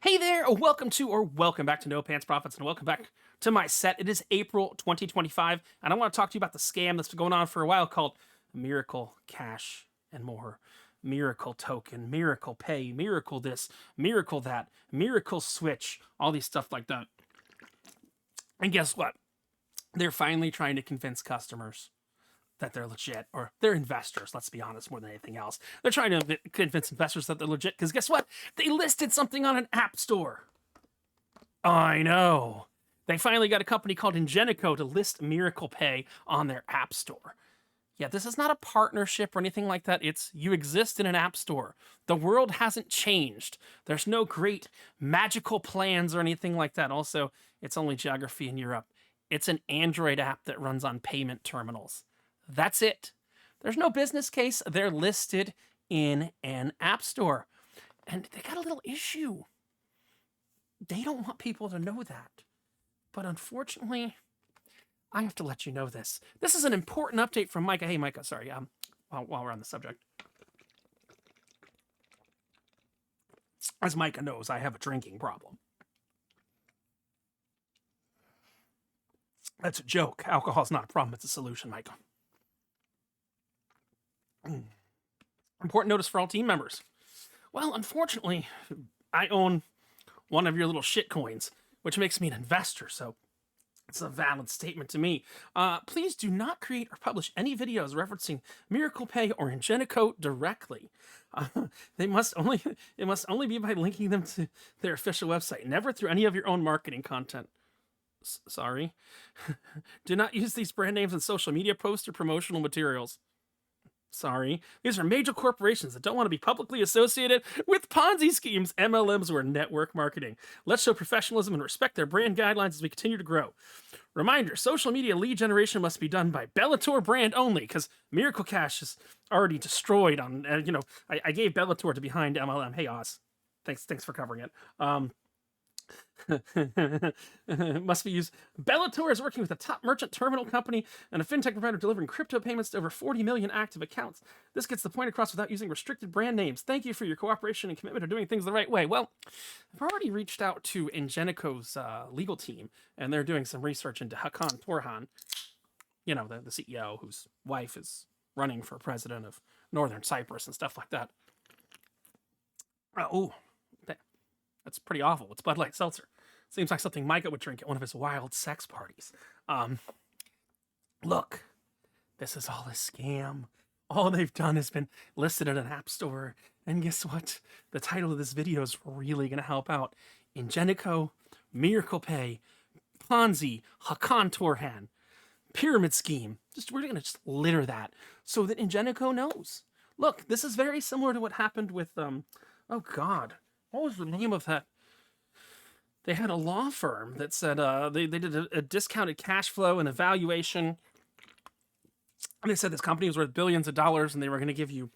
Hey there, welcome back to No Pants Profits, and welcome back to my set. It is April 2025, and I want to talk to you about the scam that's been going on for a while called Miracle Cash and more. Miracle Token, Miracle Pay, Miracle this, Miracle that, Miracle Switch, all these stuff like that. And guess what? They're finally trying to convince customers that they're legit, or they're investors, let's be honest, more than anything else. They're trying to convince investors that they're legit, because guess what? They listed something on an app store. I know. They finally got a company called Ingenico to list Miracle Pay on their app store. Yeah, this is not a partnership or anything like that. It's you exist in an app store. The world hasn't changed. There's no great magical plans or anything like that. Also, it's only geography in Europe. It's an Android app that runs on payment terminals. That's it. There's no business case. They're listed in an app store. And they got a little issue. They don't want people to know that. But unfortunately, I have to let you know this. This is an important update from Micah. Hey, Micah, sorry, while we're on the subject. As Micah knows, I have a drinking problem. That's a joke. Alcohol's not a problem, it's a solution, Micah. Important notice for all team members. Well, unfortunately, I own one of your little shit coins, which makes me an investor, so it's a valid statement to me. Please do not create or publish any videos referencing Miracle Pay or Ingenico directly. It must only be by linking them to their official website, never through any of your own marketing content. Sorry. Do not use these brand names in social media posts or promotional materials. Sorry. These are major corporations that don't want to be publicly associated with Ponzi schemes, MLMs, or network marketing. Let's show professionalism and respect their brand guidelines as we continue to grow. Reminder, social media lead generation must be done by Bellator brand only, because Miracle Cash is already destroyed on, I gave Bellator to behind MLM. Hey, Oz. Thanks for covering it. Must be used. Bellator is working with a top merchant terminal company and a fintech provider delivering crypto payments to over 40 million active accounts. This gets the point across without using restricted brand names. Thank you for your cooperation and commitment to doing things the right way. Well, I've already reached out to Ingenico's legal team, and they're doing some research into Hakan Torhan, the CEO whose wife is running for president of Northern Cyprus and stuff like that. That's pretty awful. It's Bud Light Seltzer. Seems like something Micah would drink at one of his wild sex parties. Look, this is all a scam. All they've done has been listed in an app store. And guess what? The title of this video is really going to help out. Ingenico, Miracle Pay, Ponzi, Hakan Torhan, pyramid scheme. We're going to just litter that so that Ingenico knows. Look, this is very similar to what happened with, oh God. What was the name of that? They had a law firm that said they did a discounted cash flow and evaluation. And they said this company was worth billions of dollars, and they were going to give you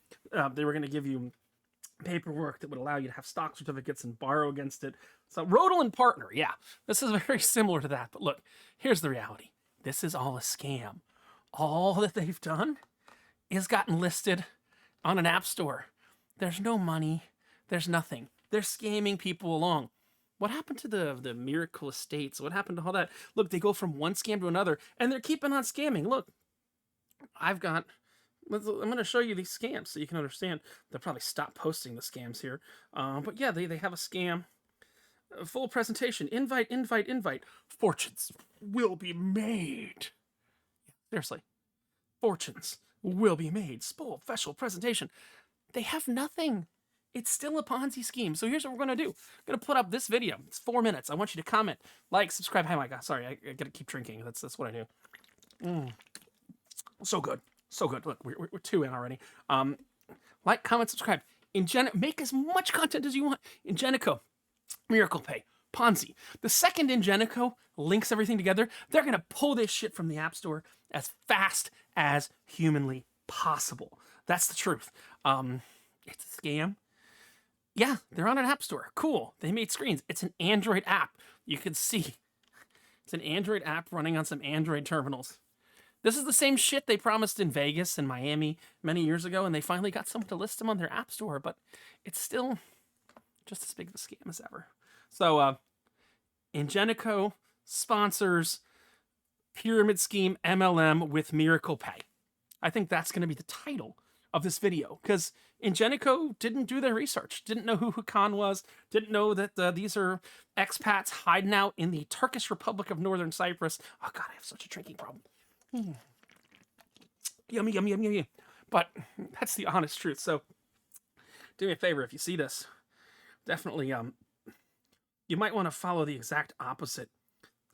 paperwork that would allow you to have stock certificates and borrow against it. So Rodel and Partner, yeah, this is very similar to that. But look, here's the reality: this is all a scam. All that they've done is gotten listed on an app store. There's no money. There's nothing. They're scamming people along. What happened to the Miracle Estates? What happened to all that? Look, they go from one scam to another, and they're keeping on scamming. Look, I'm going to show you these scams so you can understand. They'll probably stop posting the scams here. But yeah, they have a scam. A full presentation. Invite. Fortunes will be made. Seriously. Fortunes will be made. Full special presentation. They have nothing. It's still a Ponzi scheme. So here's what we're going to do. I'm going to put up this video. It's 4 minutes. I want you to comment, like, subscribe. Hi, Micah. Sorry, I got to keep drinking. That's what I do. So good. So good. Look, we're 2 in already. Like, comment, subscribe. Make as much content as you want. Ingenico, Miracle Pay, Ponzi. The second Ingenico links everything together, they're going to pull this shit from the App Store as fast as humanly possible. That's the truth. It's a scam. Yeah, they're on an app store. Cool. They made screens. It's an Android app. You can see. It's an Android app running on some Android terminals. This is the same shit they promised in Vegas and Miami many years ago, and they finally got someone to list them on their app store, but it's still just as big of a scam as ever. So, Ingenico sponsors pyramid scheme MLM with Miracle Pay. I think that's going to be the title of this video, because Ingenico didn't do their research, didn't know who Hakan was, didn't know that these are expats hiding out in the Turkish Republic of Northern Cyprus. Oh God, I have such a drinking problem. Yummy, yummy, yummy, yummy. But that's the honest truth. So do me a favor, if you see this, definitely you might want to follow the exact opposite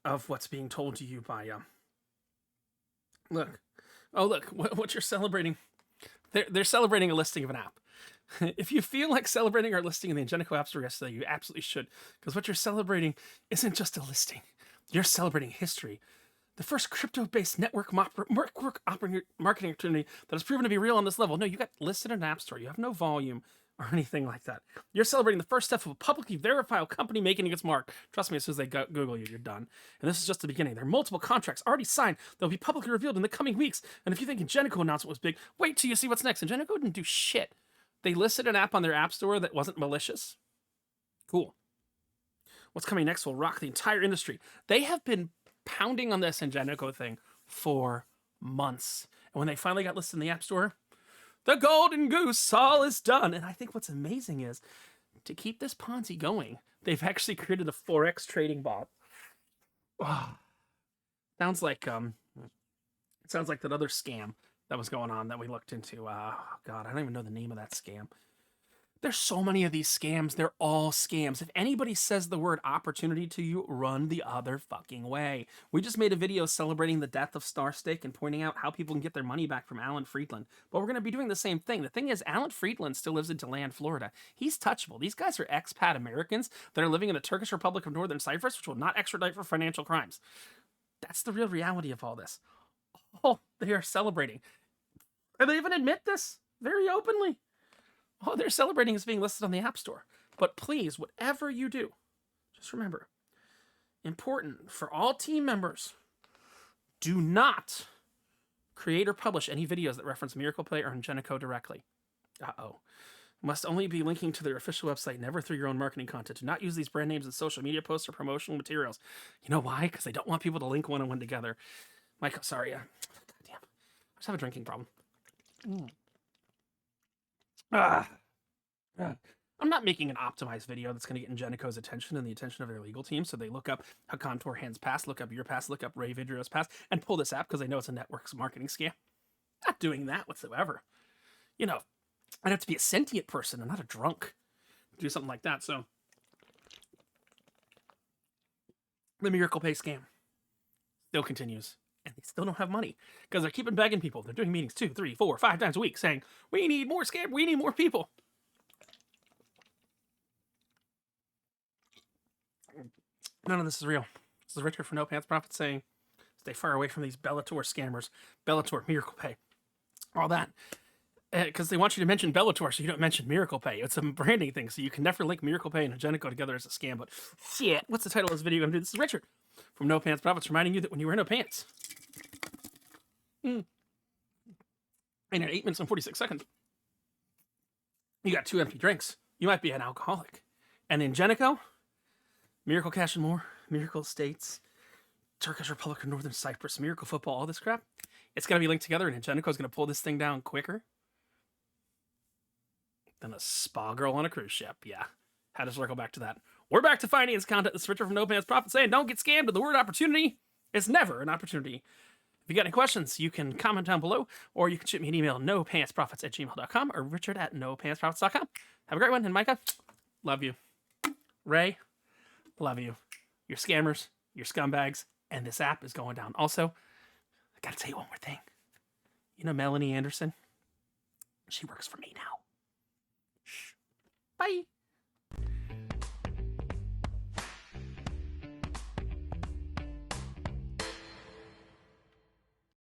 of what's being told to you by look. Oh, look, what you're celebrating. They're celebrating a listing of an app. If you feel like celebrating our listing in the Ingenico App Store yesterday, you absolutely should, because what you're celebrating isn't just a listing. You're celebrating history. The first crypto-based network marketing opportunity that has proven to be real on this level. No, you got listed in an app store. You have no volume or anything like that. You're celebrating the first step of a publicly verifiable company making its mark. Trust me, as soon as they Google you, you're done. And this is just the beginning. There are multiple contracts already signed that will be publicly revealed in the coming weeks. And if you think Ingenico announcement was big, wait till you see what's next. Ingenico didn't do shit. They listed an app on their app store that wasn't malicious. Cool. What's coming next will rock the entire industry. They have been pounding on this Ingenico thing for months. And when they finally got listed in the app store, the golden goose, all is done. And I think what's amazing is, to keep this Ponzi going, they've actually created a Forex trading bot. Oh, sounds like that other scam that was going on that we looked into. Oh God, I don't even know the name of that scam. There's so many of these scams. They're all scams. If anybody says the word opportunity to you, run the other fucking way. We just made a video celebrating the death of Star Stake and pointing out how people can get their money back from Alan Friedland. But we're going to be doing the same thing. The thing is, Alan Friedland still lives in DeLand, Florida. He's touchable. These guys are expat Americans that are living in the Turkish Republic of Northern Cyprus, which will not extradite for financial crimes. That's the real reality of all this. Oh, they are celebrating. And they even admit this very openly. Oh, they're celebrating as being listed on the App Store. But please, whatever you do, just remember, important for all team members, do not create or publish any videos that reference Miracle Pay or Ingenico directly. Must only be linking to their official website, never through your own marketing content. Do not use these brand names in social media posts or promotional materials. You know why? Because they don't want people to link one and one together. Michael, sorry. Damn. I just have a drinking problem. I'm not making an optimized video that's going to get Ingenico's attention and the attention of their legal team, so they look up Hakan Torhan's past, look up your past, look up Ray Vidrio's past, and pull this app because they know it's a network's marketing scam. Not doing that whatsoever. You know, I'd have to be a sentient person and not a drunk to do something like that. So the Miracle Pay scam still continues. And they still don't have money because they're keeping begging people. They're doing meetings 2, 3, 4, 5 times a week saying, we need more scam, we need more people. None of this is real. This is Richard from No Pants Profit saying, stay far away from these Bellator scammers. Bellator, Miracle Pay, all that. Because they want you to mention Bellator so you don't mention Miracle Pay. It's a branding thing, so you can never link Miracle Pay and Ingenico together as a scam. But shit, what's the title of this video? This is Richard from No Pants Profits reminding you that when you wear no pants, and in 8 minutes and 46 seconds, you got 2 empty drinks. You might be an alcoholic. And Ingenico, Miracle Cash and More, Miracle Estates, Turkish Republic of Northern Cyprus, Miracle Football, all this crap, it's going to be linked together, and Ingenico is going to pull this thing down quicker than a spa girl on a cruise ship. Yeah. How to circle back to that. We're back to finance content. This is Richard from No Pants Profit saying, don't get scammed. But the word opportunity is never an opportunity. If you got any questions, you can comment down below, or you can shoot me an email, nopantsprofits@gmail.com, or richard@nopantsprofits.com. Have a great one. And Micah, love you. Ray, love you. You're scammers, you're scumbags, and this app is going down. Also, I gotta tell you one more thing. You know Melanie Anderson? She works for me now. Shh. Bye.